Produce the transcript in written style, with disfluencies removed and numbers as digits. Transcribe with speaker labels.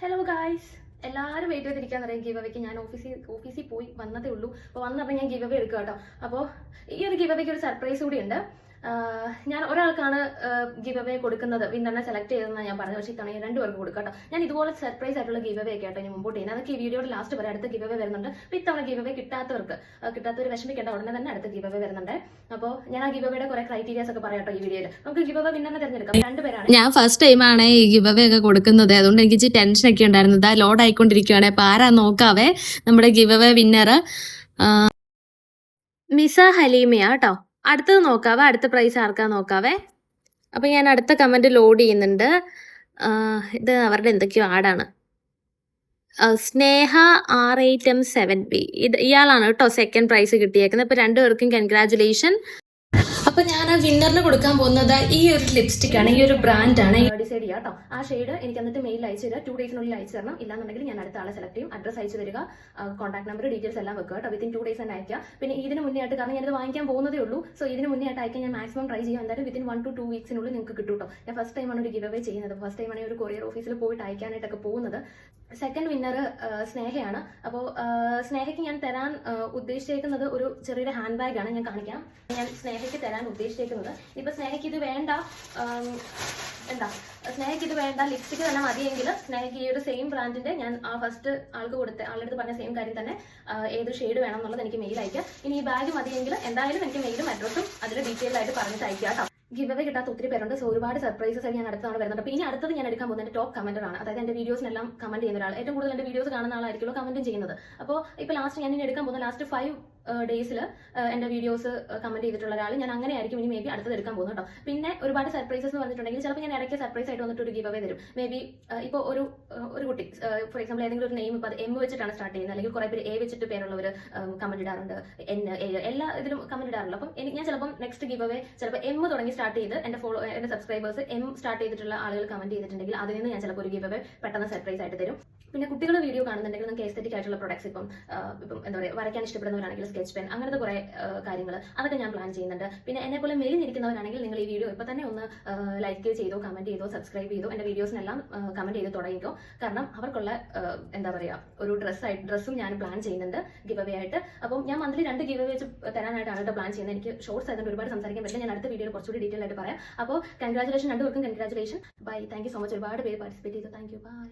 Speaker 1: Hello guys, എല്ലാവരും wait ചെയ്തിരിക്കാന്നറിയാം give അവേക്ക്. ഞാൻ ഓഫീസിൽ പോയി വന്നതേ ഉള്ളൂ. അപ്പോൾ വന്നപ്പോൾ ഞാൻ ഗീവ് അവേ എടുക്കുക കേട്ടോ. അപ്പോൾ ഈ ഒരു ഗീവ് അവേക്ക് ഒരു സർപ്രൈസ് കൂടി ഉണ്ട്. ഞാൻ ഒരാൾക്കാണ് ഗീവ് അവേ കൊടുക്കുന്നത്, വിന്നറിനെ സെലക്ട് ചെയ്തതെന്നാണ് ഞാൻ പറഞ്ഞത്. പക്ഷേ ഇത്തവണ രണ്ടുപേർക്ക് കൊടുക്കാം കേട്ടോ. ഞാൻ ഇതുപോലെ സർപ്രൈസ് ആയിട്ടുള്ള ഗീവ് അവേ ഒക്കെ ആയിട്ട് ഞാൻ മുമ്പോട്ട് ചെയ്യുന്നത്. അതൊക്കെ ഈ വീഡിയോയുടെ ലാസ്റ്റ് വരെ അടുത്ത ഗീവ് അവേ വരുന്നുണ്ട്. അപ്പോൾ ഇത്തവണ ഗീവ് അവേ കിട്ടാത്തവർ വിഷമിക്കേണ്ട, ഉടനെ തന്നെ അടുത്ത ഗീവ് അവേ വരുന്നുണ്ട്. അപ്പോൾ ഞാൻ ആ ഗീവ് അവേയുടെ കുറെ ക്രൈറ്റീരിയാസ് ഒക്കെ പറയാം കേട്ടോ ഈ വീഡിയോയിൽ. നമുക്ക് ഗീവ് അവേ വിന്നറിനെ തിരഞ്ഞെടുക്കാം. രണ്ടുപേരാണ്.
Speaker 2: ഞാൻ ഫസ്റ്റ് ടൈമാണ് ഈ ഗിവ് അവേ ഒക്കെ കൊടുക്കുന്നത്, അതുകൊണ്ട് എനിക്ക് ഇച്ചിരി ടെൻഷനൊക്കെ ഉണ്ടായിരുന്നു. ഇതാ ലോഡ് ആയിക്കൊണ്ടിരിക്കുകയാണ്. അപ്പോൾ ആരാ നോക്കാവേ നമ്മുടെ ഗിവ് അവേ വിന്നർ മിസ ഹലീമയാ കേട്ടോ. അടുത്തത് നോക്കാവേ, അടുത്ത പ്രൈസ് ആർക്കാ നോക്കാവേ. അപ്പോൾ ഞാൻ അടുത്ത കമൻറ്റ് ലോഡ് ചെയ്യുന്നുണ്ട്. ഇത് അവരുടെ എന്തൊക്കെയോ ആടാണ്. സ്നേഹ R8M7B, ഇയാളാണ് കേട്ടോ സെക്കൻഡ് പ്രൈസ് കിട്ടിയേക്കുന്നത്. അപ്പോൾ രണ്ടുപേർക്കും കൺഗ്രാജുലേഷൻ. അപ്പൊ ഞാൻ വിന്നറിന് കൊടുക്കാൻ പോകുന്നത് ഈ ഒരു ലിപ്സ്റ്റിക് ആണ്, ഈ ഒരു ബ്രാൻഡാണ്. ഡിസൈഡ് ചെയ്യാം കേട്ടോ. ആ ഷെയ്ഡ് എനിക്ക് എന്നിട്ട് മെയിൽ അയച്ചു തരിക. 2 ഡേയ്സിനുള്ളിൽ അയച്ചു തരണം. ഇല്ലാന്നുണ്ടെങ്കിൽ ഞാൻ അടുത്ത ആളെ സെലക്ട് ചെയ്യും. അഡ്രസ് അയച്ചു തരിക, കോൺടാക്ട് നമ്പർ, ഡീറ്റെയിൽസ് എല്ലാം വെക്കുക കേട്ടോ. വിത്തിൻ 2 ഡേയ്സ് തന്നെ അയക്കുക. പിന്നെ ഇതിന് മുന്നേ ആയിട്ട്, കാരണം ഞാനത് വാങ്ങിക്കാൻ പോകുന്നതേ ഉള്ളൂ, സോ ഇതിന് മുന്നേ ആയിട്ട് അയക്കാൻ ഞാൻ മാക്സിമം ട്രൈ ചെയ്യാം. എന്തായാലും വിത്തിൻ 1 to 2 വീക്സിനുള്ളിൽ നിങ്ങൾക്ക് കിട്ടും കേട്ടോ. ഞാൻ ഫസ്റ്റ് ടൈമാണ് ഒരു ഗിവ് അവേ ചെയ്യുന്നത്. ഫസ്റ്റ് ടൈമാണ് ഒരു കൊറിയർ ഓഫീസിൽ പോയിട്ട് അയക്കാനായിട്ടൊക്കെ പോകുന്നത്. സെക്കൻഡ് വിന്നർ സ്നേഹയാണ്. അപ്പോൾ സ്നേഹയ്ക്ക് ഞാൻ തരാൻ ഉദ്ദേശിച്ചേക്കുന്നത് ഒരു ചെറിയൊരു ഹാൻഡ് ബാഗ് ആണ്. ഞാൻ കാണിക്കാം. ഞാൻ സ്നേഹയ്ക്ക് തരാൻ ഉദ്ദേശിച്ചേക്കുന്നത്, ഇപ്പൊ സ്നേഹയ്ക്ക് ഇത് വേണ്ട, സ്നേഹയ്ക്ക് ഇത് വേണ്ട, ലിപ്സ്റ്റിക് തന്നെ മതിയെങ്കിൽ സ്നേഹയ്ക്ക് ഈ ഒരു സെയിം ബ്രാൻഡിന്റെ ഞാൻ ആ ഫസ്റ്റ് ആളുടെ അടുത്ത് പറഞ്ഞ സെയിം കാര്യം തന്നെ ഏത് ഷെയ്ഡ് വേണം എന്നുള്ളത് എനിക്ക് മെയിൽ അയക്കാം. ഇനി ഈ ബാഗ് മതിയെങ്കിൽ എന്തായാലും എനിക്ക് മെയിലും അഡ്രസ്സും അതിൽ ഡീറ്റെയിൽ ആയിട്ട് പറഞ്ഞിട്ട് അയക്കാം കേട്ടോ. ഗിവ് അവേ കിട്ടാത്ത ഒത്തിരി പേരുണ്ട്, സോ ഒരുപാട് സർപ്രൈസസ് ഞാൻ അടുത്താണ് വരുന്നത്. അപ്പോൾ ഇനി അടുത്തത് ഞാൻ എടുക്കാൻ പോകുന്നത് എൻ്റെ ടോപ്പ് കമന്റർ ആണ്. അതായത് എൻ്റെ വീഡിയോസിനെല്ലാം കമന്റ് ചെയ്യുന്ന ഒരാൾ, ഏറ്റവും കൂടുതൽ എൻ്റെ വീഡിയോസ് കാണുന്ന ആളായിരിക്കുമല്ലോ കമന്റും ചെയ്യുന്നത്. അപ്പോൾ ഇപ്പോൾ ലാസ്റ്റ് ഞാൻ ഇനി എടുക്കാൻ പോകുന്ന ലാസ്റ്റ് 5 ഡേയ്സിൽ എൻ്റെ വീഡിയോസ് കമന്റ് ചെയ്തിട്ടുള്ള ഒരാൾ ഞാൻ അങ്ങനെ ആയിരിക്കും ഇനി മേ ബി അടുത്തത് എടുക്കാൻ പോകുന്നത് കേട്ടോ. പിന്നെ ഒരുപാട് സർപ്രൈസസ് എന്ന് പറഞ്ഞിട്ടുണ്ടെങ്കിൽ ചിലപ്പോൾ ഞാൻ ഇടയ്ക്ക് സർപ്രൈസ് ആയിട്ട് വന്നിട്ട് ഒരു ഗിവ് അവേ തരും. മേ ബി ഇപ്പോൾ ഒരു കുട്ടി ഫോർ എക്സാമ്പിൾ ഏതെങ്കിലും ഒരു നെയിം ഇപ്പോൾ അത് M വെച്ചിട്ടാണ് സ്റ്റാർട്ട് ചെയ്യുന്നത്, അല്ലെങ്കിൽ കുറേ പേര് A വെച്ചിട്ട് പേരുള്ളവർ കമന്റ് ഇടാറുണ്ട്, എല്ലാ ഇതിലും കമന്റ് ഇടാറുണ്ട്. അപ്പം ഞാൻ ചിലപ്പം നെക്സ്റ്റ് ഗിവ് അവേ ചിലപ്പോൾ M തുടങ്ങി സ്റ്റാർട്ട് ചെയ്ത് എൻ്റെ സബ്സ്ക്രൈബേഴ്സ് M സ്റ്റാർട്ട് ചെയ്തിട്ടുള്ള ആളുകൾ കമന്റ് ചെയ്തിട്ടുണ്ടെങ്കിൽ അതിൽ നിന്ന് ഞാൻ ചിലപ്പോൾ ഒരു ഗിവ് അവേ പെട്ടെന്ന് സർപ്രൈസ് ആയിട്ട് തരും. പിന്നെ കുട്ടികൾ വീഡിയോ കാണുന്നുണ്ടെങ്കിൽ നിങ്ങൾക്ക് എസ്തെറ്റിക് ആയിട്ടുള്ള പ്രൊഡക്ട്സ്, ഇപ്പം എന്താ പറയുക, വരയ്ക്കാൻ ഇഷ്ടപ്പെടുന്നവരാണെങ്കിൽ സ്കെച്ച് പെൻ, അങ്ങനത്തെ കുറേ കാര്യങ്ങൾ അതൊക്കെ ഞാൻ പ്ലാൻ ചെയ്യുന്നുണ്ട്. പിന്നെ എന്നെപ്പോലെ മെലിഞ്ഞിരിക്കുന്നവരാണെങ്കിൽ നിങ്ങൾ ഈ വീഡിയോ ഇപ്പോൾ തന്നെ ഒന്ന് ലൈക്ക് ചെയ്തോ, കമന്റ് ചെയ്തോ, സബ്സ്ക്രൈബ് ചെയ്തോ, എൻ്റെ വീഡിയോസിനെല്ലാം കമന്റ് ചെയ്ത് തുടങ്ങിക്കോ. കാരണം അവർക്കുള്ള എന്താ പറയുക ഒരു ഡ്രസ്സും ഞാൻ പ്ലാൻ ചെയ്യുന്നുണ്ട് ഗിവ് അവേ ആയിട്ട്. അപ്പം ഞാൻ മന്ത്ലി 2 ഗിവ് അവേ തരാനായിട്ടാണ് പ്ലാൻ ചെയ്യുന്നത്. എനിക്ക് ഷോർട്സ് ആയതുകൊണ്ട് ഒരുപാട് സംസാരിക്കാൻ പറ്റില്ല. ഞാൻ അടുത്ത വീഡിയോയിൽ കുറച്ചുകൂടി ഡീറ്റെയിൽ ആയിട്ട് പറയാം. അപ്പോൾ കൺഗ്രാജുലേഷൻ, രണ്ടുപേർക്കും congratulation. Bye, thank you so much. ഒരുപാട് പേര് പാർട്ടിസിപ്പേറ്റ് ചെയ്തു. Thank you, by.